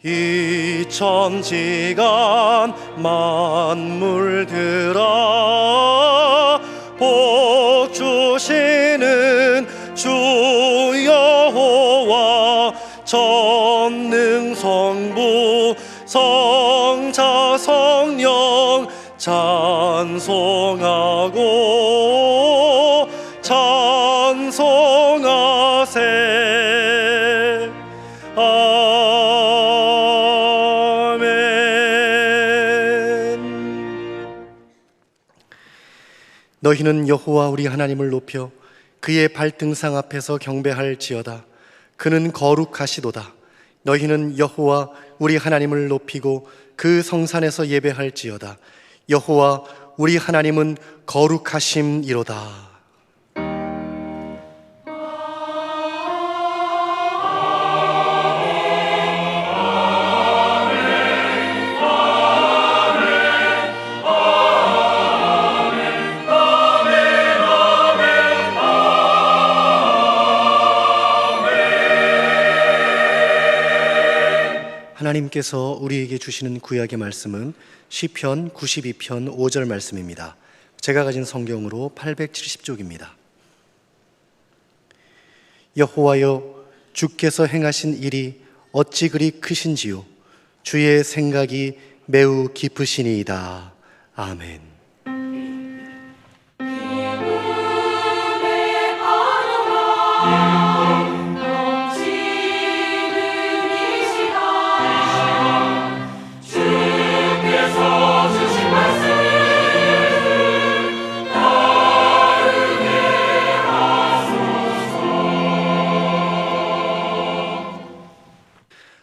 이 천지간 만물들아 복 주시는 주 여호와 전능 성부 성자 성령 찬송하고 찬송하세. 너희는 여호와 우리 하나님을 높여 그의 발등상 앞에서 경배할지어다. 그는 거룩하시도다. 너희는 여호와 우리 하나님을 높이고 그 성산에서 예배할지어다. 여호와 우리 하나님은 거룩하심이로다. 하나님께서 우리에게 주시는 구약의 말씀은 시편 92편 5절 말씀입니다. 제가 가진 성경으로 870쪽입니다. 여호와여, 주께서 행하신 일이 어찌 그리 크신지요. 주의 생각이 매우 깊으시니이다. 아멘.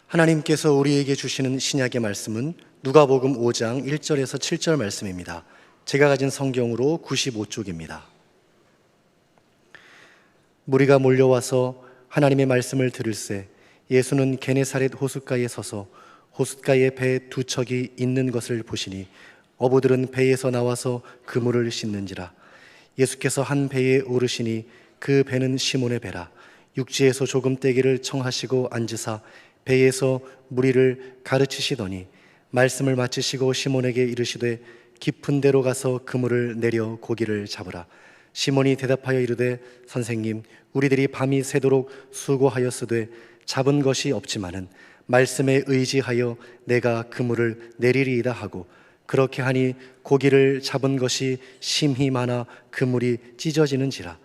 하나님께서 우리에게 주시는 신약의 말씀은 누가복음 5장 1절에서 7절 말씀입니다. 제가 가진 성경으로 95쪽입니다. 무리가 몰려와서 하나님의 말씀을 들을새 예수는 게네사렛 호숫가에 서서 호숫가에 배 두 척이 있는 것을 보시니 어부들은 배에서 나와서 그물을 씻는지라. 예수께서 한 배에 오르시니 그 배는 시몬의 배라. 육지에서 조금 떼기를 청하시고 앉으사 배에서 무리를 가르치시더니 말씀을 마치시고 시몬에게 이르시되 깊은 데로 가서 그물을 내려 고기를 잡으라. 시몬이 대답하여 이르되 선생님, 우리들이 밤이 새도록 수고하였으되 잡은 것이 없지만은 말씀에 의지하여 내가 그물을 내리리이다 하고, 그렇게 하니 고기를 잡은 것이 심히 많아 그물이 찢어지는지라.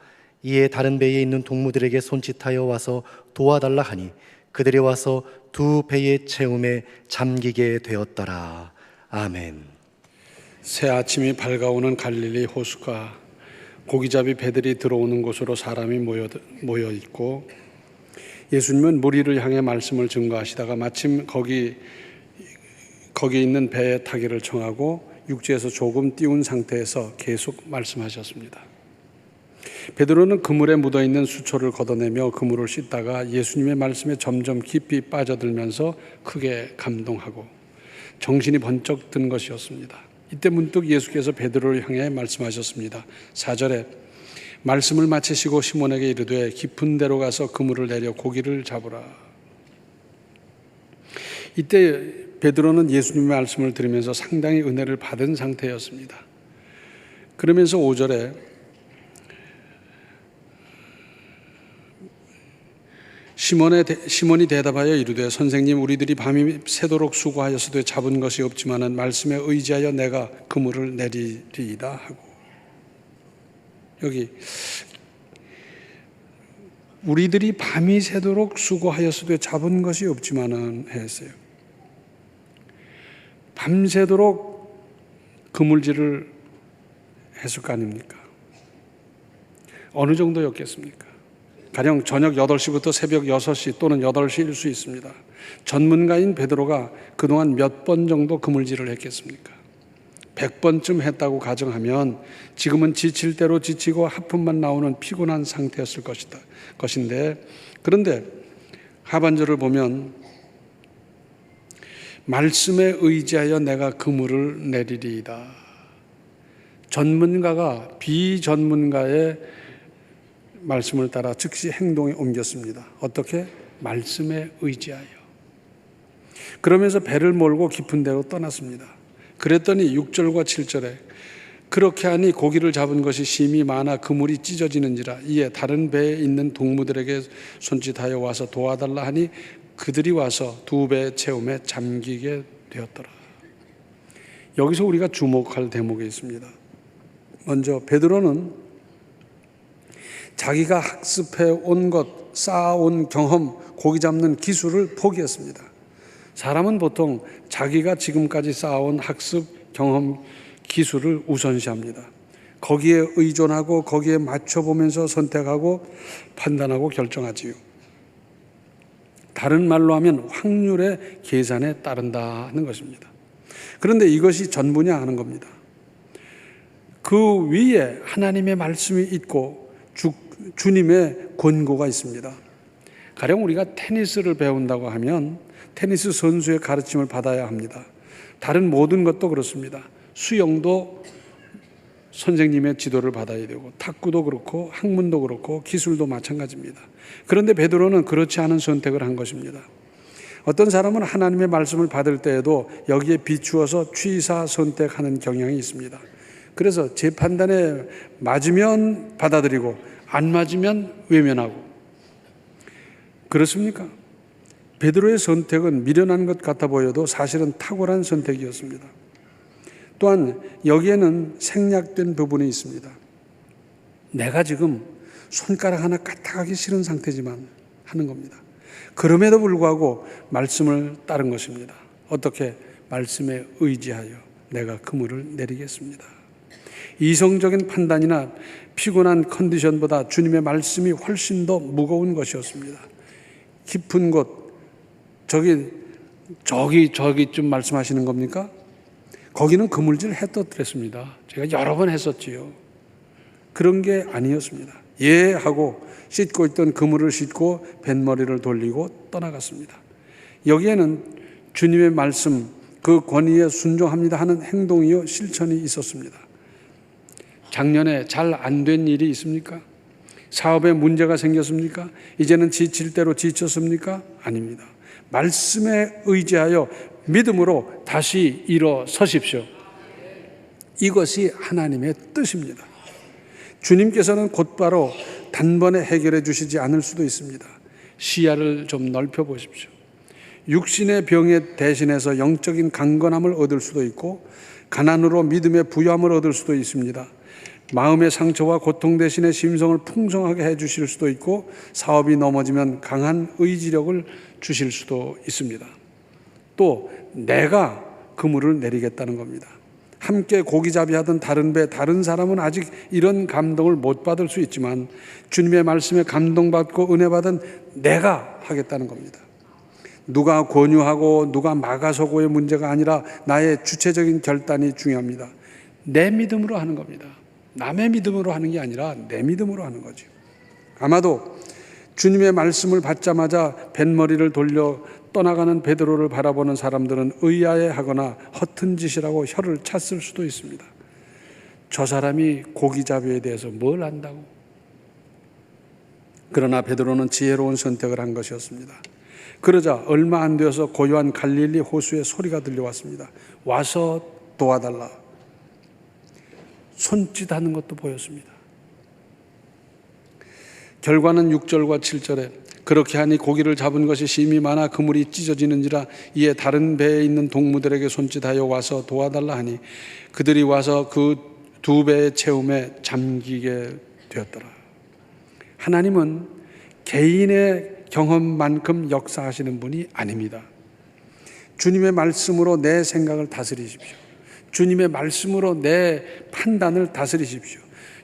이에 다른 배에 있는 동무들에게 손짓하여 와서 도와달라 하니 그들이 와서 두 배의 채움에 잠기게 되었더라. 아멘. 새 아침이 밝아오는 갈릴리 호숫가, 고기잡이 배들이 들어오는 곳으로 사람이 모여 있고, 예수님은 무리를 향해 말씀을 증거하시다가 마침 거기 있는 배에 타기를 청하고 육지에서 조금 띄운 상태에서 계속 말씀하셨습니다. 베드로는 그물에 묻어있는 수초를 걷어내며 그물을 씻다가 예수님의 말씀에 점점 깊이 빠져들면서 크게 감동하고 정신이 번쩍 든 것이었습니다. 이때 문득 예수께서 베드로를 향해 말씀하셨습니다. 4절에 말씀을 마치시고 시몬에게 이르되 깊은 데로 가서 그물을 내려 고기를 잡으라. 이때 베드로는 예수님의 말씀을 들으면서 상당히 은혜를 받은 상태였습니다. 그러면서 5절에 시몬이 대답하여 이르되 선생님, 우리들이 밤이 새도록 수고하였으되 잡은 것이 없지만은 말씀에 의지하여 내가 그물을 내리리이다 하고, 여기 우리들이 밤이 새도록 수고하였으되 잡은 것이 없지만은 했어요. 밤새도록 그물질을 했을 거 아닙니까? 어느 정도였겠습니까? 가령 저녁 8시부터 새벽 6시 또는 8시일 수 있습니다. 전문가인 베드로가 그동안 몇 번 정도 그물질을 했겠습니까? 100번쯤 했다고 가정하면 지금은 지칠 대로 지치고 하품만 나오는 피곤한 상태였을 것인데, 그런데 하반절을 보면 말씀에 의지하여 내가 그물을 내리리이다. 전문가가 비전문가의 말씀을 따라 즉시 행동에 옮겼습니다. 어떻게? 말씀에 의지하여. 그러면서 배를 몰고 깊은 데로 떠났습니다. 그랬더니 6절과 7절에 그렇게 하니 고기를 잡은 것이 심이 많아 그물이 찢어지는지라 이에 다른 배에 있는 동무들에게 손짓하여 와서 도와달라 하니 그들이 와서 두 배의 채움에 잠기게 되었더라. 여기서 우리가 주목할 대목이 있습니다. 먼저 베드로는 자기가 학습해 온 것, 쌓아온 경험, 고기 잡는 기술을 포기했습니다. 사람은 보통 자기가 지금까지 쌓아온 학습, 경험, 기술을 우선시합니다. 거기에 의존하고 거기에 맞춰보면서 선택하고 판단하고 결정하지요. 다른 말로 하면 확률의 계산에 따른다 하는 것입니다. 그런데 이것이 전부냐 하는 겁니다. 그 위에 하나님의 말씀이 있고 주님의 권고가 있습니다. 가령 우리가 테니스를 배운다고 하면 테니스 선수의 가르침을 받아야 합니다. 다른 모든 것도 그렇습니다. 수영도 선생님의 지도를 받아야 되고 탁구도 그렇고 학문도 그렇고 기술도 마찬가지입니다. 그런데 베드로는 그렇지 않은 선택을 한 것입니다. 어떤 사람은 하나님의 말씀을 받을 때에도 여기에 비추어서 취사 선택하는 경향이 있습니다. 그래서 제 판단에 맞으면 받아들이고 안 맞으면 외면하고 그렇습니까? 베드로의 선택은 미련한 것 같아 보여도 사실은 탁월한 선택이었습니다. 또한 여기에는 생략된 부분이 있습니다. 내가 지금 손가락 하나 까딱하기 싫은 상태지만 하는 겁니다. 그럼에도 불구하고 말씀을 따른 것입니다. 어떻게? 말씀에 의지하여 내가 그물을 내리겠습니다. 이성적인 판단이나 피곤한 컨디션보다 주님의 말씀이 훨씬 더 무거운 것이었습니다. 깊은 곳, 저기쯤 말씀하시는 겁니까? 거기는 그물질 했었습니다. 제가 여러 번 했었지요. 그런 게 아니었습니다. 예 하고 씻고 있던 그물을 씻고 뱃머리를 돌리고 떠나갔습니다. 여기에는 주님의 말씀, 그 권위에 순종합니다 하는 행동이요 실천이 있었습니다. 작년에 잘 안 된 일이 있습니까? 사업에 문제가 생겼습니까? 이제는 지칠 대로 지쳤습니까? 아닙니다. 말씀에 의지하여 믿음으로 다시 일어서십시오. 이것이 하나님의 뜻입니다. 주님께서는 곧바로 단번에 해결해 주시지 않을 수도 있습니다. 시야를 좀 넓혀 보십시오. 육신의 병에 대신해서 영적인 강건함을 얻을 수도 있고 가난으로 믿음의 부유함을 얻을 수도 있습니다. 마음의 상처와 고통 대신에 심성을 풍성하게 해주실 수도 있고 사업이 넘어지면 강한 의지력을 주실 수도 있습니다. 또 내가 그물을 내리겠다는 겁니다. 함께 고기잡이 하던 다른 사람은 아직 이런 감동을 못 받을 수 있지만 주님의 말씀에 감동받고 은혜받은 내가 하겠다는 겁니다. 누가 권유하고 누가 막아서고의 문제가 아니라 나의 주체적인 결단이 중요합니다. 내 믿음으로 하는 겁니다. 남의 믿음으로 하는 게 아니라 내 믿음으로 하는 거죠. 아마도 주님의 말씀을 받자마자 뱃머리를 돌려 떠나가는 베드로를 바라보는 사람들은 의아해하거나 허튼 짓이라고 혀를 찼을 수도 있습니다. 저 사람이 고기잡이에 대해서 뭘 안다고? 그러나 베드로는 지혜로운 선택을 한 것이었습니다. 그러자 얼마 안 되어서 고요한 갈릴리 호수의 소리가 들려왔습니다. 와서 도와달라. 손짓하는 것도 보였습니다. 결과는 6절과 7절에 그렇게 하니 고기를 잡은 것이 심이 많아 그물이 찢어지는지라 이에 다른 배에 있는 동무들에게 손짓하여 와서 도와달라 하니 그들이 와서 그 두 배의 채움에 잠기게 되었더라. 하나님은 개인의 경험만큼 역사하시는 분이 아닙니다. 주님의 말씀으로 내 생각을 다스리십시오. 주님의 말씀으로 내 판단을 다스리십시오.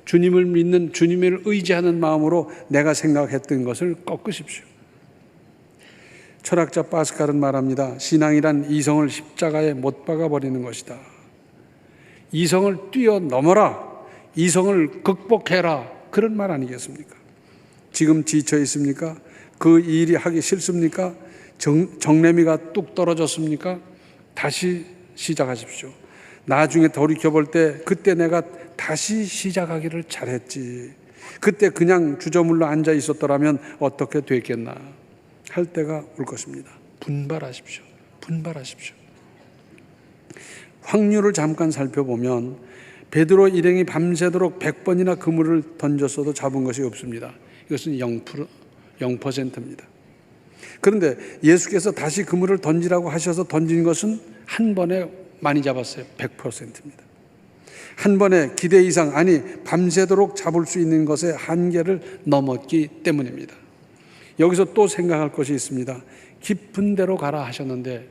주님을 믿는, 주님을 의지하는 마음으로 내가 생각했던 것을 꺾으십시오. 철학자 파스칼은 말합니다. 신앙이란 이성을 십자가에 못 박아버리는 것이다. 이성을 뛰어넘어라. 이성을 극복해라. 그런 말 아니겠습니까? 지금 지쳐 있습니까? 그 일이 하기 싫습니까? 정내미가 뚝 떨어졌습니까? 다시 시작하십시오. 나중에 돌이켜볼 때 그때 내가 다시 시작하기를 잘했지. 그때 그냥 주저물러 앉아 있었더라면 어떻게 됐겠나 할 때가 올 것입니다. 분발하십시오. 분발하십시오. 확률을 잠깐 살펴보면 베드로 일행이 밤새도록 100번이나 그물을 던졌어도 잡은 것이 없습니다. 이것은 0%입니다. 그런데 예수께서 다시 그물을 던지라고 하셔서 던진 것은 한 번에 많이 잡았어요. 100%입니다. 한 번에 기대 이상, 아니 밤새도록 잡을 수 있는 것의 한계를 넘었기 때문입니다. 여기서 또 생각할 것이 있습니다. 깊은 데로 가라 하셨는데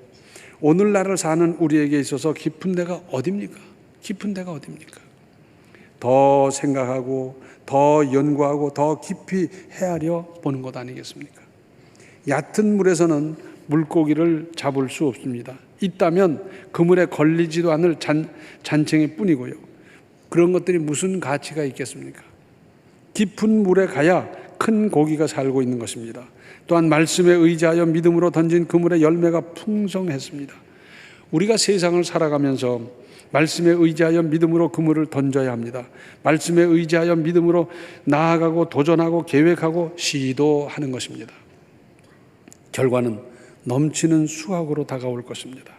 오늘날을 사는 우리에게 있어서 깊은 데가 어딥니까? 깊은 데가 어딥니까? 더 생각하고 더 연구하고 더 깊이 헤아려 보는 것 아니겠습니까? 얕은 물에서는 물고기를 잡을 수 없습니다. 있다면 그물에 걸리지도 않을 잔챙이 뿐이고요. 그런 것들이 무슨 가치가 있겠습니까? 깊은 물에 가야 큰 고기가 살고 있는 것입니다. 또한 말씀에 의지하여 믿음으로 던진 그물의 열매가 풍성했습니다. 우리가 세상을 살아가면서 말씀에 의지하여 믿음으로 그물을 던져야 합니다. 말씀에 의지하여 믿음으로 나아가고 도전하고 계획하고 시도하는 것입니다. 결과는 넘치는 수확으로 다가올 것입니다.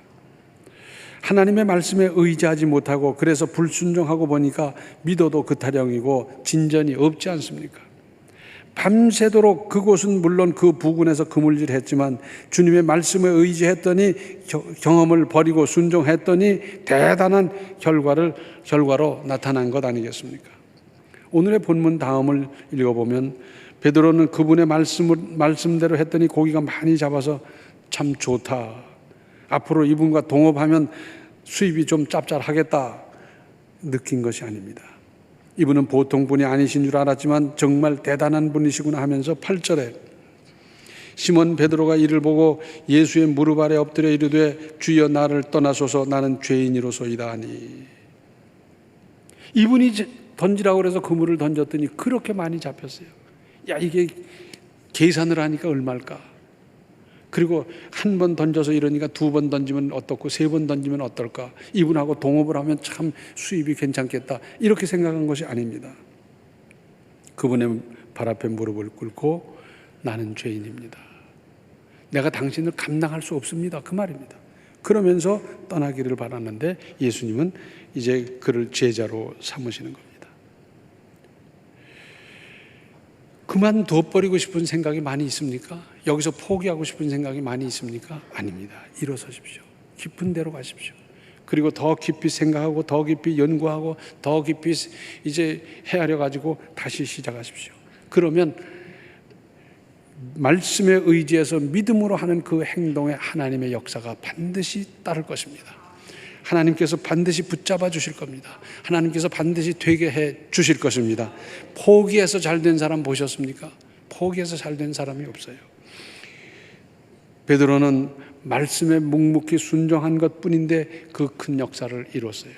하나님의 말씀에 의지하지 못하고 그래서 불순종하고 보니까 믿어도 그 타령이고 진전이 없지 않습니까? 밤새도록 그곳은 물론 그 부근에서 그물질했지만 주님의 말씀에 의지했더니 경험을 버리고 순종했더니 대단한 결과로 나타난 것 아니겠습니까? 오늘의 본문 다음을 읽어보면 베드로는 그분의 말씀대로 했더니 고기가 많이 잡아서 참 좋다. 앞으로 이분과 동업하면 수입이 좀 짭짤하겠다 느낀 것이 아닙니다. 이분은 보통 분이 아니신 줄 알았지만 정말 대단한 분이시구나 하면서 8절에 시몬 베드로가 이를 보고 예수의 무릎 아래 엎드려 이르되 주여 나를 떠나소서 나는 죄인이로소이다 하니, 이분이 던지라고 그래서 그물을 던졌더니 그렇게 많이 잡혔어요. 야, 이게 계산을 하니까 얼마일까? 그리고 한 번 던져서 이러니까 두 번 던지면 어떻고 세 번 던지면 어떨까? 이분하고 동업을 하면 참 수입이 괜찮겠다. 이렇게 생각한 것이 아닙니다. 그분의 발 앞에 무릎을 꿇고 나는 죄인입니다. 내가 당신을 감당할 수 없습니다. 그 말입니다. 그러면서 떠나기를 바랐는데 예수님은 이제 그를 제자로 삼으시는 겁니다. 그만둬버리고 싶은 생각이 많이 있습니까? 여기서 포기하고 싶은 생각이 많이 있습니까? 아닙니다. 일어서십시오. 깊은 데로 가십시오. 그리고 더 깊이 생각하고 더 깊이 연구하고 더 깊이 이제 헤아려 가지고 다시 시작하십시오. 그러면 말씀에 의지해서 믿음으로 하는 그 행동에 하나님의 역사가 반드시 따를 것입니다. 하나님께서 반드시 붙잡아 주실 겁니다. 하나님께서 반드시 되게 해 주실 것입니다. 포기해서 잘된 사람 보셨습니까? 포기해서 잘된 사람이 없어요. 베드로는 말씀에 묵묵히 순종한 것뿐인데 그 큰 역사를 이뤘어요.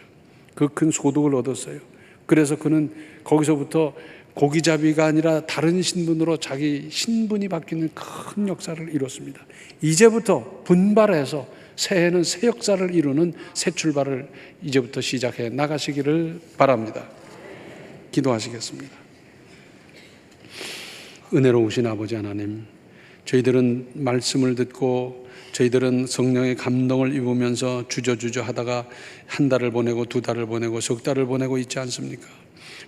그 큰 소득을 얻었어요. 그래서 그는 거기서부터 고기잡이가 아니라 다른 신분으로 자기 신분이 바뀌는 큰 역사를 이뤘습니다. 이제부터 분발해서 새해는 새 역사를 이루는 새 출발을 이제부터 시작해 나가시기를 바랍니다. 기도하시겠습니다. 은혜로우신 아버지 하나님, 저희들은 말씀을 듣고 저희들은 성령의 감동을 입으면서 주저주저 하다가 한 달을 보내고 두 달을 보내고 석 달을 보내고 있지 않습니까?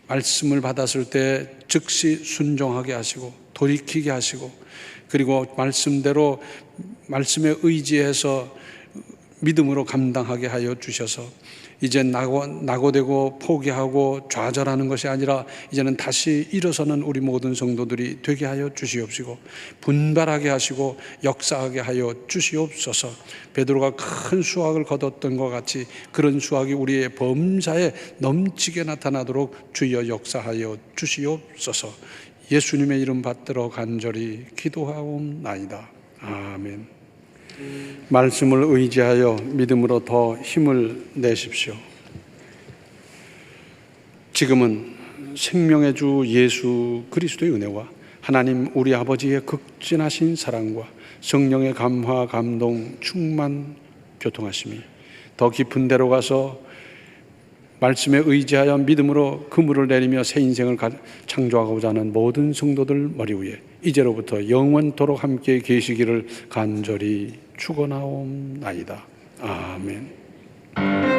말씀을 받았을 때 즉시 순종하게 하시고 돌이키게 하시고 그리고 말씀대로 말씀에 의지해서 믿음으로 감당하게 하여 주셔서 이제 낙오되고 포기하고 좌절하는 것이 아니라 이제는 다시 일어서는 우리 모든 성도들이 되게 하여 주시옵시고 분발하게 하시고 역사하게 하여 주시옵소서. 베드로가 큰 수확을 거뒀던 것 같이 그런 수확이 우리의 범사에 넘치게 나타나도록 주여 역사하여 주시옵소서. 예수님의 이름 받들어 간절히 기도하옵나이다. 아멘. 말씀을 의지하여 믿음으로 더 힘을 내십시오. 지금은 생명의 주 예수 그리스도의 은혜와 하나님 우리 아버지의 극진하신 사랑과 성령의 감화 감동 충만 교통하심이 더 깊은 데로 가서 말씀에 의지하여 믿음으로 그물을 내리며 새 인생을 창조하고자 하는 모든 성도들 머리 위에 이제로부터 영원토록 함께 계시기를 간절히 축원하옵나이다. 아멘.